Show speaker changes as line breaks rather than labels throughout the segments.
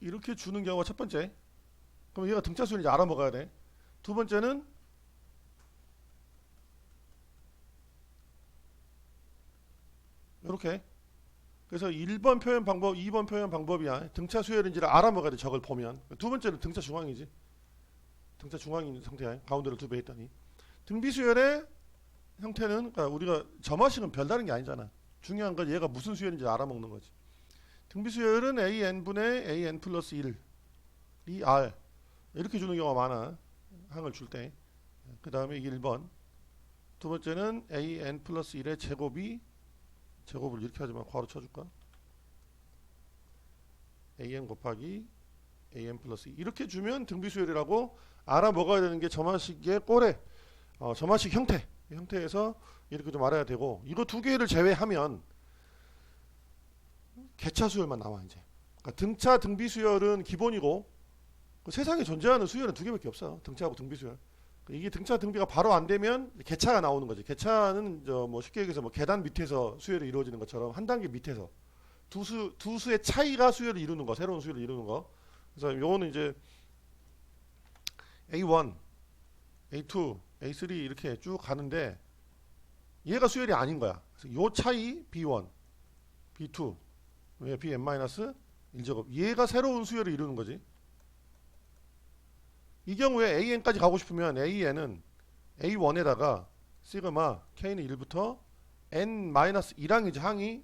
이렇게 주는 경우가 첫 번째. 그럼 얘가 등차 수를 이제 알아먹어야 돼. 두 번째는 이렇게. 그래서 1번 표현 방법, 2번 표현 방법이야. 등차 수열인지를 알아먹어야 돼. 저걸 보면. 두 번째는 등차 중앙이지. 등차 중앙인 상태야. 가운데를 두 배 했더니. 등비 수열의 형태는, 그러니까 우리가 점화식은 별다른 게 아니잖아. 중요한 건 얘가 무슨 수열인지 알아먹는 거지. 등비 수열은 AN분의 AN 플러스 1 이 R 이렇게 주는 경우가 많아. 항을 줄 때. 그 다음에 이게 1번. 두 번째는 AN 플러스 1의 제곱이, 제곱을 이렇게 하지만 괄호 쳐줄까? AN 곱하기 AN 플러스 2 이렇게 주면 등비수열이라고 알아먹어야 되는 게 점화식의 꼴에 점화식 형태에서 이렇게 좀 알아야 되고, 이거 두 개를 제외하면 개차 수열만 나와 이제. 그러니까 등차 등비수열은 기본이고, 그 세상에 존재하는 수열은 두 개밖에 없어. 등차하고 등비수열. 이게 등차 등비가 바로 안 되면 개차가 나오는 거지. 개차는 뭐 쉽게 얘기해서 뭐 계단 밑에서 수열이 이루어지는 것처럼 한 단계 밑에서 두 수의 차이가 수열을 이루는 거, 새로운 수열을 이루는 거. 그래서 요거는 이제 A1, A2, A3 이렇게 쭉 가는데 얘가 수열이 아닌 거야. 그래서 요 차이 B1, B2, Bn-1제곱 얘가 새로운 수열을 이루는 거지. 이 경우에 AN까지 가고 싶으면 AN은 A1에다가 시그마 K는 1부터 N-1항 이제 항이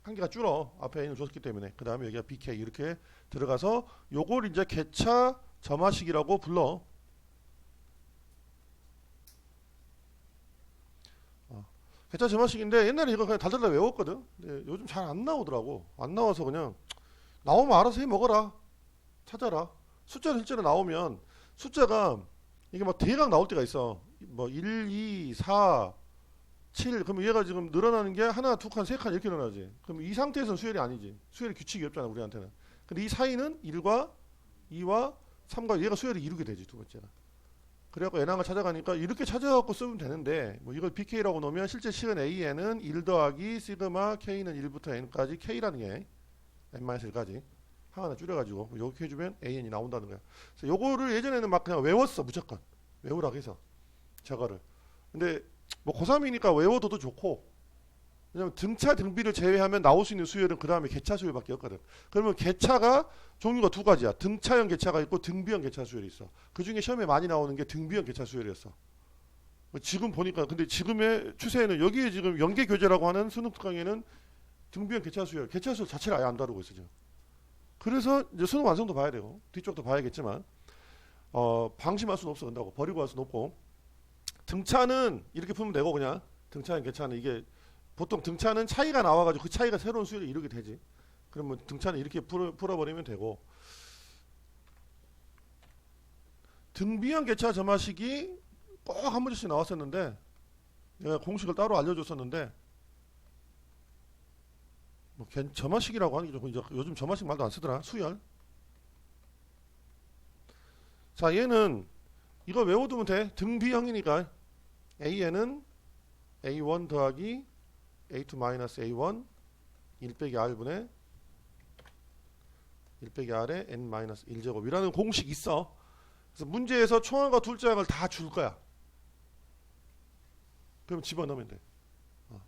한 개가 줄어. 앞에 N을 줬기 때문에. 그 다음에 여기가 BK 이렇게 들어가서 요걸 이제 개차 점화식이라고 불러. 개차 점화식인데 옛날에 이거 그냥 달달달 외웠거든. 근데 요즘 잘 안 나오더라고. 안 나와서 그냥 나오면 알아서 해 먹어라. 찾아라. 숫자로 실제로 나오면 숫자가 이게 막 대강 나올 때가 있어. 뭐 1, 2, 4, 7. 그럼 얘가 지금 늘어나는 게 하나, 두 칸, 세 칸 이렇게 늘어나지. 그럼 이 상태에서는 수열이 아니지. 수열의 규칙이 없잖아, 우리한테는. 근데 이 사이는 1과 2와 3과 얘가 수열을 이루게 되지, 두 번째가. 그래갖고 n항을 찾아가니까 이렇게 찾아갖고 쓰면 되는데, 뭐 이걸 BK라고 놓으면 실제 식은 AN은 1 더하기 시그마 K는 1부터 N까지 K라는 게 N-1까지. 하나 줄여가지고 이렇게 해주면 AN이 나온다는 거야. 그래서 요거를 예전에는 막 그냥 외웠어. 무조건 외우라고 해서 저거를. 근데 뭐 고3이니까 외워둬도 좋고, 왜냐면 등차 등비를 제외하면 나올 수 있는 수열은 그 다음에 개차 수열밖에 없거든. 그러면 개차가 종류가 두 가지야. 등차형 개차가 있고 등비형 개차 수열이 있어. 그 중에 시험에 많이 나오는 게 등비형 개차 수열이었어. 지금 보니까 근데 지금의 추세에는 여기에 지금 연계교재라고 하는 수능 특강에는 등비형 개차 수열 자체를 아예 안 다루고 있어 지금. 그래서 이제 수능 완성도 봐야 되고 뒤쪽도 봐야겠지만 방심할 수는 없어. 된다고 버리고 할 수는 없고, 등차는 이렇게 풀면 되고, 그냥 등차는 개차는 이게 보통 등차는 차이가 나와가지고 그 차이가 새로운 수열을 이루게 되지. 그러면 등차는 이렇게 풀어버리면 되고, 등비형 개차 점화식이 꼭 한 문제씩 나왔었는데 내가 공식을 따로 알려줬었는데, 뭐 점화식이라고 하는 게 좀 요즘 점화식 말도 안 쓰더라. 수열. 자, 얘는 이거 외워두면 돼. 등비형이니까 AN은 A1 더하기 A2 마이너스 A1 1 빼기 R분의 1 빼기 R의 N 마이너스 1제곱이라는 공식이 있어. 그래서 문제에서 총항과 둘째항을 다 줄 거야. 그럼 집어넣으면 돼.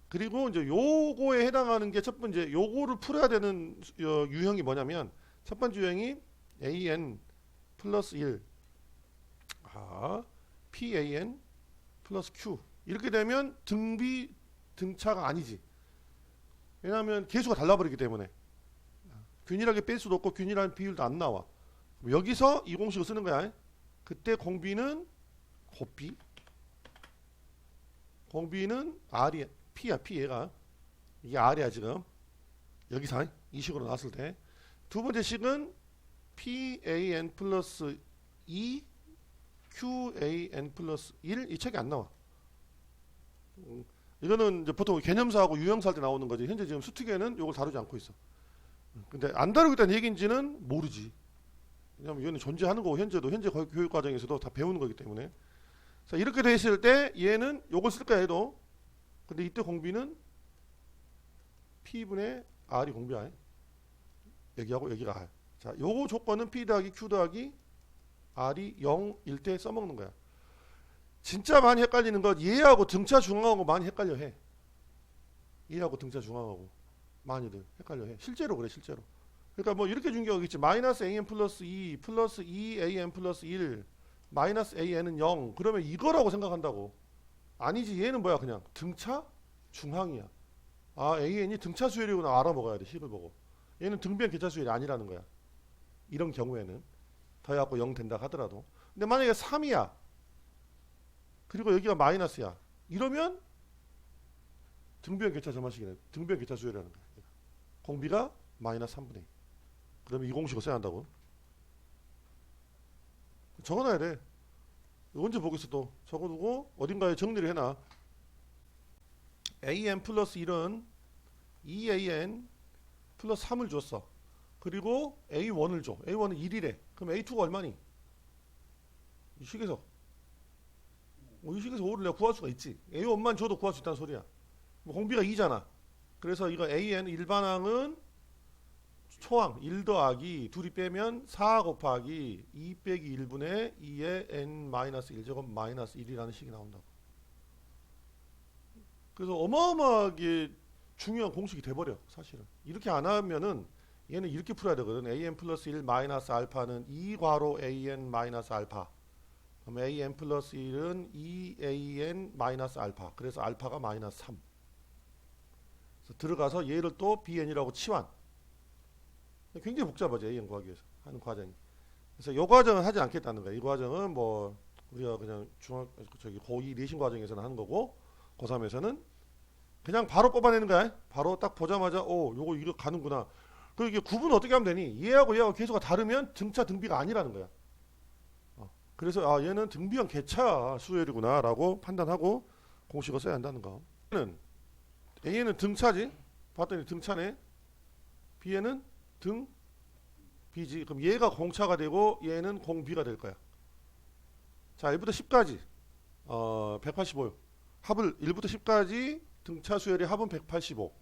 그리고 이제 요거에 해당하는 게 첫 번째, 요거를 풀어야 되는 유형이 뭐냐면, 첫 번째 유형이 AN 플러스 1 PAN 플러스 Q 이렇게 되면 등비 등차가 아니지. 왜냐하면 개수가 달라버리기 때문에 균일하게 뺄 수도 없고 균일한 비율도 안 나와. 여기서 이 공식을 쓰는 거야. 그때 공비는 곱비, 공비는 R이 P야. P 얘가 이게 R이야 지금. 여기서 이 식으로 나왔을 때 두 번째 식은 PAN 플러스 2 QAN 플러스 1 이 책이 안 나와. 이거는 이제 보통 개념사하고 유형사 할 때 나오는 거지. 현재 지금 수특에는 이걸 다루지 않고 있어. 근데 안 다루고 있다는 얘기인지는 모르지. 왜냐면 이거는 존재하는 거고, 현재 교육 과정에서도 다 배우는 거기 때문에. 자, 이렇게 돼 있을 때 얘는 요걸 쓸 거야 해도. 근데 이때 공비는 P분의 R이 공비야. 여기하고 여기가 R. 자, 요거 조건은 P 더하기 Q 더하기 R이 0일 때 써먹는 거야. 진짜 많이 헷갈리는 건 얘하고 등차 중앙하고 많이 헷갈려 해. 얘하고 등차 중앙하고 많이들 헷갈려 해. 실제로 그래, 실제로. 그러니까 뭐 이렇게 준 경우가 있지. 마이너스 AN 플러스 2 플러스 2AN 플러스 1 마이너스 AN은 0. 그러면 이거라고 생각한다고. 아니지. 얘는 뭐야? 그냥 등차 중앙이야. 아, AN이 등차 수열이구나 알아먹어야 돼. 식을 보고. 얘는 등변 개차 수열이 아니라는 거야. 이런 경우에는 더해갖고 0 된다 하더라도. 근데 만약에 3이야. 그리고 여기가 마이너스야. 이러면 등변 개차 점화식이네. 등변 개차 수열이라는 거야. 공비가 마이너스 3분의 2. 그러면 이 공식을 써야 한다고. 적어놔야 돼. 언제 보겠어 또. 적어두고 어딘가에 정리를 해놔. AN 플러스 1은 2AN 플러스 3을 줬어. 그리고 A1을 줘. A1은 1이래. 그럼 A2가 얼마니? 이 식에서. 이 식에서 5를 내가 구할 수가 있지. A1만 줘도 구할 수 있다는 소리야. 뭐 공비가 2잖아. 그래서 이거 AN 일반항은 초항 1 더하기 둘이 빼면 4 곱하기 2 빼기 1분의 2의 n-1제곱 마이너스 1이라는 식이 나온다고. 그래서 어마어마하게 중요한 공식이 돼버려 사실은. 이렇게 안 하면은 얘는 이렇게 풀어야 되거든. an 플러스 1 마이너스 알파는 2괄호 an 마이너스 알파. 그럼 an 플러스 1은 2an 마이너스 알파. 그래서 알파가 마이너스 3. 그래서 들어가서 얘를 또 bn이라고 치환. 굉장히 복잡하죠. an 구하기 위해서 하는 과정이. 그래서 이 과정은 하지 않겠다는 거야. 이 과정은 뭐 우리가 그냥 고2 내신 과정에서는 하는 거고 고3에서는 그냥 바로 뽑아내는 거야. 바로 딱 보자마자 요거 이거 가는구나. 그리고 이게 구분 어떻게 하면 되니? 얘하고 얘하고 계수가 다르면 등차 등비가 아니라는 거야. 그래서 얘는 등비형 개차 수열이구나 라고 판단하고 공식을 써야 한다는 거. A는 등차지. 봤더니 등차네. B에는 등 B지. 그럼 얘가 공차가 되고 얘는 공비가 될 거야. 자, 1부터 10까지 185. 합을 1부터 10까지 등차 수열의 합은 185.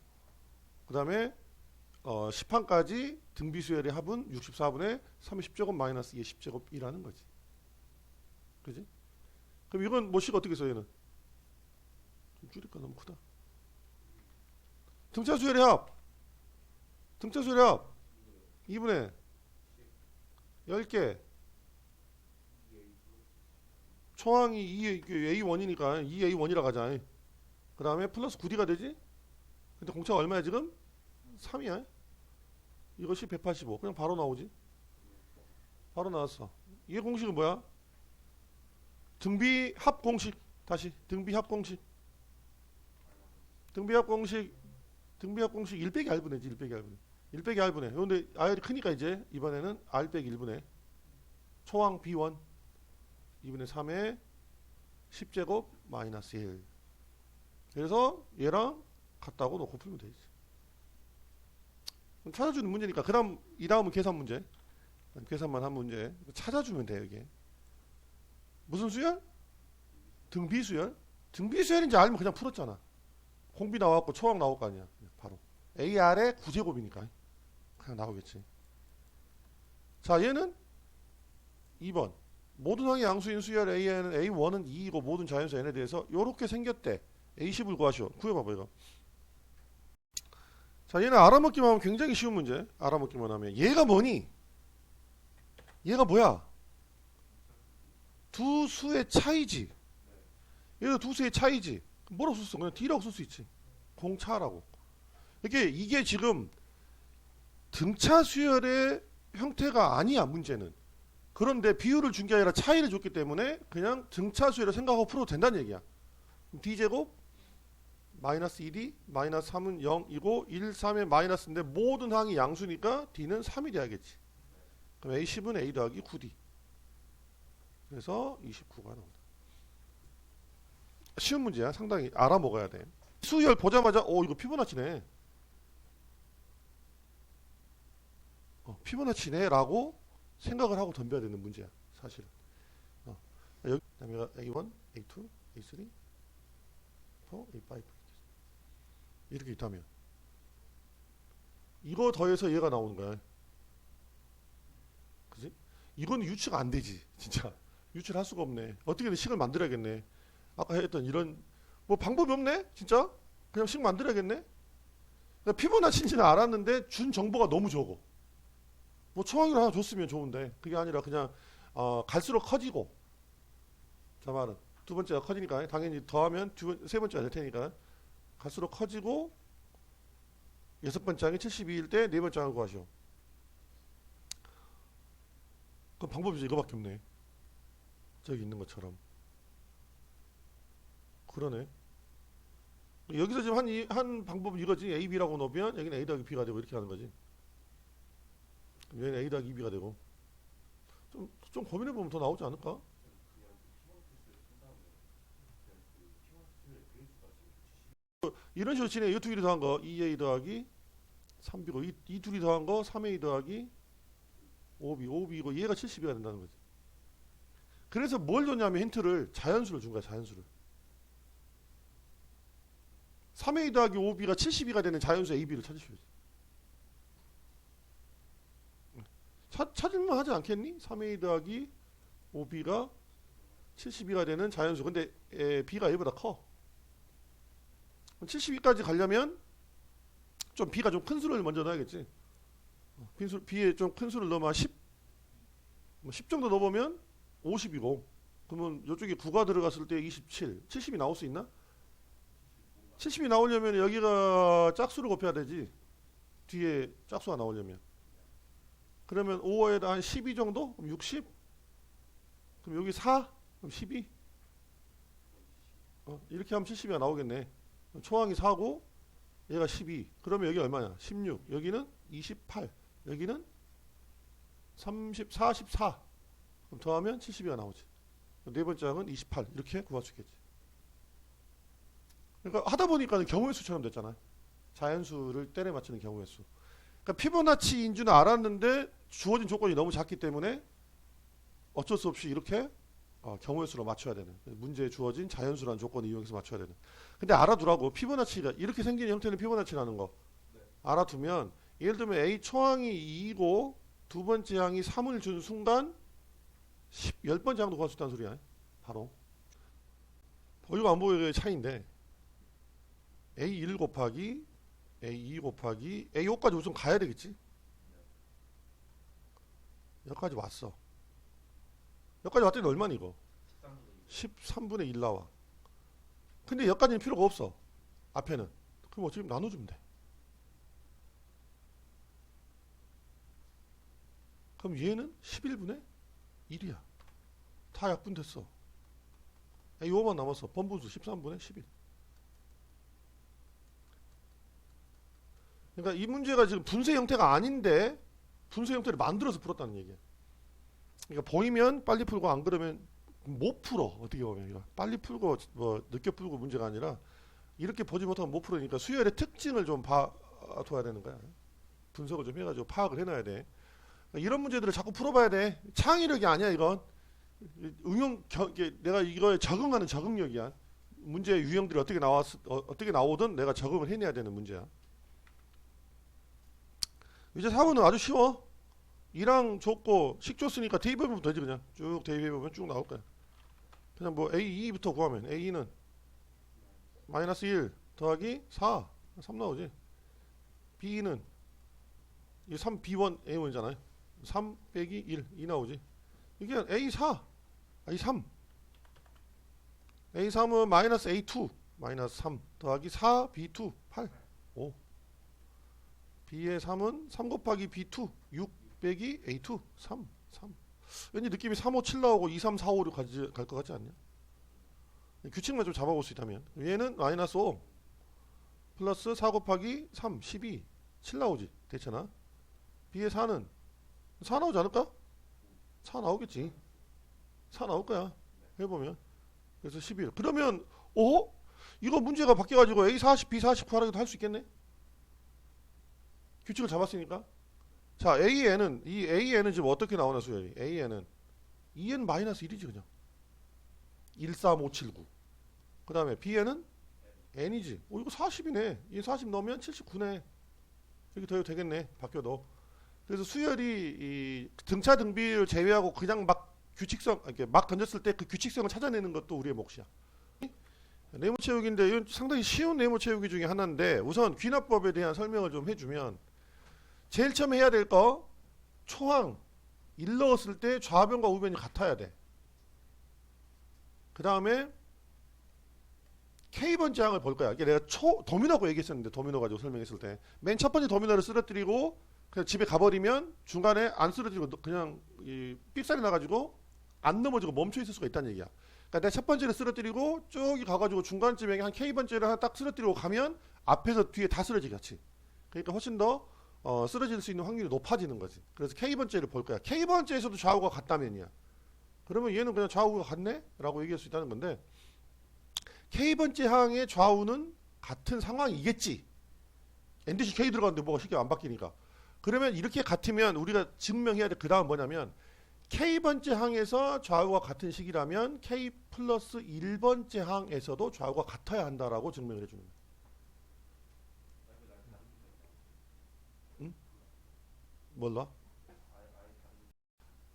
그 다음에 10항까지 등비 수열의 합은 64분의 30제곱 마이너스 2의 10제곱 2라는 거지. 그지? 그럼 이건 뭐 식을 어떻게 써 얘는? 좀 줄일까? 너무 크다. 등차 수열의 합. 등차 수열의 합. 2분의 10개. 초항이 A1이니까 2A1이라 가자. 그 다음에 플러스 9D가 되지? 근데 공차가 얼마야 지금? 3이야. 이것이 185. 그냥 바로 나오지. 바로 나왔어. 이 공식은 뭐야? 등비 합 공식. 다시 등비 합 공식. 등비 합 공식 1 빼기 R분의지. 1 빼기 R분의. 1 빼기 R분의. 그런데 R이 크니까 이제 이번에는 R 빼기 1분의 초항 B1 2분의 3의 10제곱 마이너스 1. 그래서 얘랑 같다고 놓고 풀면 되지. 찾아주는 문제니까. 그 다음 이 다음은 계산 문제. 계산만 한 문제. 찾아주면 돼요 이게. 무슨 수열? 등비 수열? 등비 수열인지 알면 그냥 풀었잖아. 공비 나왔고 초항 나올 거 아니야. 바로 AR의 9제곱이니까 그냥 나오겠지. 자, 얘는 2번 모든 항의 양수인 수열 A는 A1은 2이고 모든 자연수 N에 대해서 이렇게 생겼대. A10을 구하시오. 구해봐봐 이거. 자, 얘는 알아먹기만 하면 굉장히 쉬운 문제. 알아먹기만 하면 얘가 뭐니? 얘가 뭐야? 두 수의 차이지. 얘도 두 수의 차이지. 뭐라고 쓸 수 있어? 그냥 D라고 쓸 수 있지. 공차라고. 이게 지금 등차 수열의 형태가 아니야 문제는. 그런데 비율을 준 게 아니라 차이를 줬기 때문에 그냥 등차 수열을 생각하고 풀어도 된다는 얘기야. D제곱 마이너스 1이 마이너스 3은 0이고 1, 3의 마이너스인데 모든 항이 양수니까 D는 3이 돼야겠지. 그럼 A10은 A 더하기 9D. 그래서 29가 나온다. 쉬운 문제야. 상당히 알아먹어야 돼. 수열 보자마자 이거 피보나치네. 피보나치네 라고 생각을 하고 덤벼야 되는 문제야 사실은. 여기 그다음에 A1, A2, A3, A4, A5 이렇게 있다면 이거 더해서 얘가 나오는 거야. 이건 유추가 안 되지. 진짜 유추를 할 수가 없네. 어떻게든 식을 만들어야겠네. 아까 했던 이런 뭐 방법이 없네. 진짜 그냥 식 만들어야겠네. 피보나치인지는 알았는데 준 정보가 너무 적어. 뭐 초항이를 하나 줬으면 좋은데 그게 아니라 그냥 갈수록 커지고. 자 말은 두 번째가 커지니까 당연히 더하면 세 번째가 될 테니까 갈수록 커지고 여섯 번째 항이 72일 때 네 번째 항을 구하시오. 그럼 방법이 이거밖에 없네. 저기 있는 것처럼. 그러네. 여기서 지금 한 방법은 이거지. A, B라고 놓으면 여기는 A 더하기 B가 되고 이렇게 하는 거지. 그럼 여기는 A 더하기 B가 되고. 좀 고민해보면 더 나오지 않을까? 이런 식으로 치네. 이 두 개를 더한 거 2A 더하기 3B고 이 둘이 더한 거 3A 더하기 5B이고 얘가 70이가 된다는 거지. 그래서 뭘 줬냐면 힌트를 자연수를 준 거야. 자연수를. 3A 더하기 5B가 72가 되는 자연수 AB를 찾으셔야지. 찾을만 하지 않겠니? 3A 더하기 5B가 72가 되는 자연수. 근데 B가 A보다 커. 72까지 가려면 좀 B가 좀 큰 수를 먼저 넣어야겠지. B에 좀 큰 수를 넣으면 10 정도 넣어보면 50이고 그러면 이쪽에 9가 들어갔을 때 27 70이 나올 수 있나? 70이 나오려면 여기가 짝수를 곱해야 되지. 뒤에 짝수가 나오려면. 그러면 5에다 한 12 정도? 그럼 60? 그럼 여기 4? 그럼 12? 이렇게 하면 70이가 나오겠네. 초항이 4고 얘가 12. 그러면 여기 얼마냐? 16. 여기는 28. 여기는 30, 44. 그럼 더하면 72가 나오지. 네 번째 항은 28. 이렇게 구할 수 있겠지. 그러니까 하다 보니까 경우의 수처럼 됐잖아요. 자연수를 때려 맞추는 경우의 수. 그러니까 피보나치인 줄은 알았는데 주어진 조건이 너무 작기 때문에 어쩔 수 없이 이렇게 경우의 수로 맞춰야 되는. 문제에 주어진 자연수라는 조건을 이용해서 맞춰야 되는. 근데 알아두라고. 피보나치가 이렇게 생긴 형태는 피보나치라는 거. 알아두면 예를 들면 A 초항이 2이고 두 번째 항이 3을 준 순간 10번째 항도 구할 수 있다는 소리야. 바로. 보이고 안 보이고의 차이인데 A1 곱하기 A2 곱하기 A5까지 우선 가야 되겠지. 여기까지 왔어. 여기까지 왔더니 얼마니 이거? 13분의 1 나와. 근데 여기까지는 필요가 없어. 앞에는. 그럼 어차피 나눠주면 돼. 그럼 얘는 11분의 1이야. 다 약분됐어. A5만 남았어. 번분수 13분의 11. 그러니까 이 문제가 지금 분수 형태가 아닌데 분수 형태를 만들어서 풀었다는 얘기야. 그러니까 보이면 빨리 풀고 안 그러면 못 풀어. 어떻게 보면 이거 빨리 풀고 뭐 늦게 풀고 문제가 아니라 이렇게 보지 못하면 못 풀으니까 수열의 특징을 좀 봐둬야 되는 거야. 분석을 좀 해가지고 파악을 해놔야 돼. 그러니까 이런 문제들을 자꾸 풀어봐야 돼. 창의력이 아니야 이건. 내가 이거에 적응하는 적응력이야. 문제의 유형들이 어떻게 나오든 내가 적응을 해내야 되는 문제야. 이제 4번은 아주 쉬워. 2랑 줬고 식 줬으니까 대입해보면 되지. 그냥 쭉 대입해보면 쭉 나올 거야. 그냥 뭐 A2부터 구하면 A는 마이너스 1 더하기 4 3 나오지. B는 이 3 B1 A1이잖아요 3 빼기 1 2 나오지. 이게 A4 A3 A3은 마이너스 A2 마이너스 3 더하기 4 B2 8 5 B의 3은 3 곱하기 B2 6 빼기 A2 3 왠지 느낌이 3, 5, 7 나오고 2, 3, 4, 5로 갈 것 같지 않냐? 규칙만 좀 잡아볼 수 있다면 얘는 마이너스 5 플러스 4 곱하기 3 12 7 나오지. 됐잖아. B의 4는 4 나오지 않을까? 4 나오겠지. 4 나올 거야. 해보면. 그래서 11. 그러면 이거 문제가 바뀌어가지고 A40, B40 구하라고도 할 수 있겠네? 규칙을 잡았으니까. 자, 이 AN은 지금 어떻게 나오나 수열이? AN은 2n 마이너스 1이지 그냥. 1, 3, 5, 7, 9. 그 다음에 BN은 N이지. 이거 40이네. 이 40 넣으면 79네. 이렇게 더해도 되겠네. 바뀌어도. 그래서 수열이 이 등차 등비를 제외하고 그냥 막 규칙성 이렇게 막 던졌을 때 그 규칙성을 찾아내는 것도 우리의 몫이야. 네모 채우기인데 이건 상당히 쉬운 네모 채우기 중에 하나인데 우선 귀납법에 대한 설명을 좀 해주면 제일 처음 해야 될 거 초항 1 넣었을 때 좌변과 우변이 같아야 돼. 그 다음에 K번째 항을 볼 거야. 이게 내가 도미노라고 얘기했었는데 도미노 가지고 설명했을 때 맨 첫 번째 도미노를 쓰러뜨리고 그냥 집에 가버리면 중간에 안 쓰러지고 그냥 이 삑살이 나가지고 안 넘어지고 멈춰 있을 수가 있다는 얘기야. 그러니까 내가 첫 번째를 쓰러뜨리고 저기 가가지고 중간쯤에 한 K번째를 하나 딱 쓰러뜨리고 가면 앞에서 뒤에 다 쓰러지겠지. 그러니까 훨씬 더 쓰러질 수 있는 확률이 높아지는 거지. 그래서 K번째를 볼 거야. K번째에서도 좌우가 같다면이야. 그러면 얘는 그냥 좌우가 같네? 라고 얘기할 수 있다는 건데 K번째 항의 좌우는 같은 상황이겠지. NDC K 들어갔는데 뭐가 쉽게 안 바뀌니까. 그러면 이렇게 같으면 우리가 증명해야 될 그 다음 뭐냐면 K번째 항에서 좌우가 같은 식이라면 K 플러스 1번째 항에서도 좌우가 같아야 한다라고 증명을 해주는 거야. 응? 뭘로?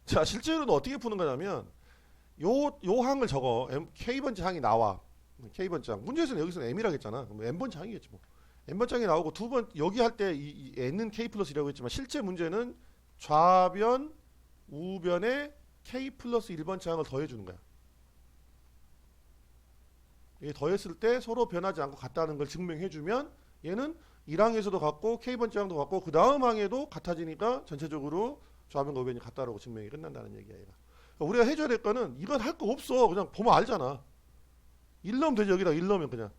자, 실제로는 어떻게 푸는 거냐면 요 항을 적어. K번째 항이 나와. K번째 항. 문제에서는 여기서는 M이라고 했잖아. 그럼 N번째 항이겠지 뭐. N번째 항이 나오고 두 번 여기 할 때 이 N은 K 플러스 1이라고 했지만 실제 문제는 좌변 우변에 K 플러스 1번째 항을 더해주는 거야. 이게 더했을 때 서로 변하지 않고 같다는 걸 증명해주면 얘는 1항에서도 같고 K번째 항도 같고 그 다음 항에도 같아지니까 전체적으로 좌변과 우변이 같다라고 증명이 끝난다는 얘기야. 얘가. 그러니까 우리가 해줘야 될 거는 이건 할 거 없어. 그냥 보면 알잖아. 1 넣으면 되지. 여기다 1 넣으면 그냥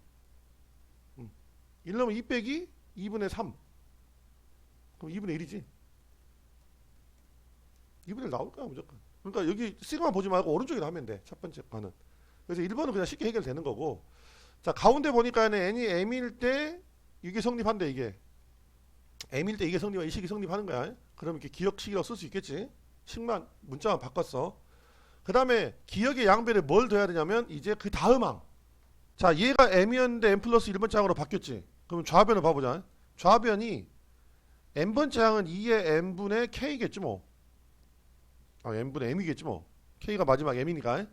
1 넣으면 2 빼기 2분의 3 그럼 2분의 1이지. 2분의 1 나올 거야 무조건. 그러니까 여기 시그마 보지 말고 오른쪽에다 하면 돼. 첫 번째 거는. 그래서 1번은 그냥 쉽게 해결되는 거고. 자, 가운데 보니까 n이 m일 때 이게 성립한대. 이게 m일 때 이게 성립, 이 식이 성립하는 거야. 그럼 이렇게 기억식이라고 쓸 수 있겠지. 식만 문자만 바꿨어. 그 다음에 기억의 양변에 뭘 더해야 되냐면 이제 그 다음 항. 자, 얘가 m이었는데 m 플러스 1번째 항으로 바뀌었지. 그럼 좌변을 봐보자. 좌변이 n번째 항은 2의 n분의 k겠지 뭐. n분의 m이겠지 뭐. k가 마지막 m이니까.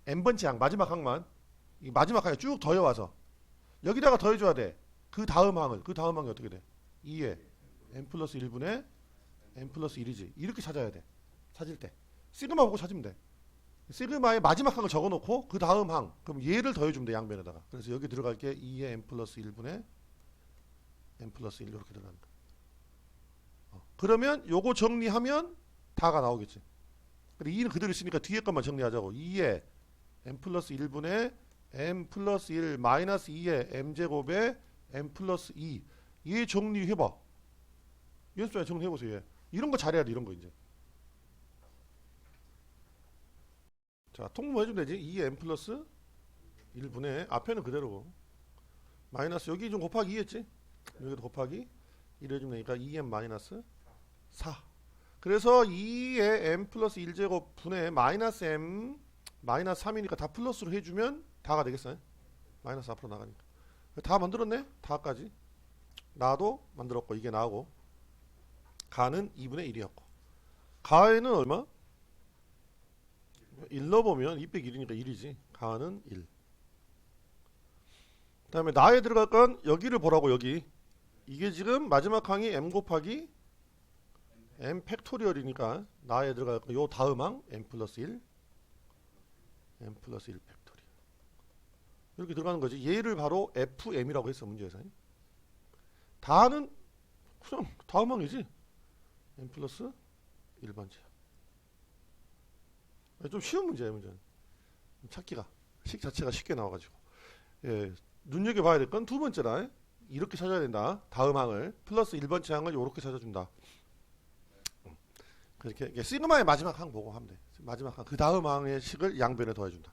n번째 항, 마지막 항만. 이 마지막 항에 쭉 더해와서 여기다가 더해줘야 돼. 그 다음 항을. 그 다음 항이 어떻게 돼? 2의 n 플러스 1분의 n 플러스 1이지. 이렇게 찾아야 돼. 찾을 때. 시그마 보고 찾으면 돼. 시그마의 마지막 항을 적어놓고 그 다음 항. 그럼 얘를 더해주면 돼. 양변에다가. 그래서 여기 들어갈 게 2의 n 플러스 1분의 n 플러스 1 이렇게 들어가는 거야. 그러면 요거 정리하면 다가 나오겠지. 근데 2는 그대로 있으니까 뒤에 것만 정리하자고. 2의 n 플러스 1분의 m 플러스 1 마이너스 2의 m제곱에 m 플러스 2. 얘 정리해봐. 연습장에 정리해보세요. 얘. 이런 거 잘해야 돼. 이런 거 이제. 자, 통분 해주면 되지. 2의 m 플러스 1분의 앞에는 그대로고 마이너스 여기 좀 곱하기 2 했지. 여기도 곱하기 1 해주면 되니까 2m 마이너스 4. 그래서 2의 m 플러스 1제곱 분의 마이너스 m 마이너스 3이니까 다 플러스로 해주면 다가 되겠어요. 마이너스 앞으로 나가니까. 다 만들었네. 다까지. 나도 만들었고 이게 나오고 가는 2분의 1이었고 가에는 얼마? 1 넣어보면 2 빼기 1이니까 1이지. 가는 1. 그 다음에 나에 들어갈 건 여기를 보라고. 여기 이게 지금 마지막 항이 m 곱하기 m 팩토리얼이니까 나에 들어갈 건 요 다음 항 m 플러스 1 m 플러스 1 팩토리얼 이렇게 들어가는 거지. 얘를 바로 fm이라고 했어 문제에서. 다는 그냥 다음 항이지. m 플러스 1번째. 좀 쉬운 문제예요. 문제는 찾기가 식 자체가 쉽게 나와가지고 예, 눈여겨봐야 될 건 두 번째라. 이렇게 찾아야 된다. 다음 항을 플러스 1번째 항을 이렇게 찾아준다. 그렇게 시그마의 마지막 항 보고 하면 돼. 마지막 항 그 다음 항의 식을 양변에 더해준다.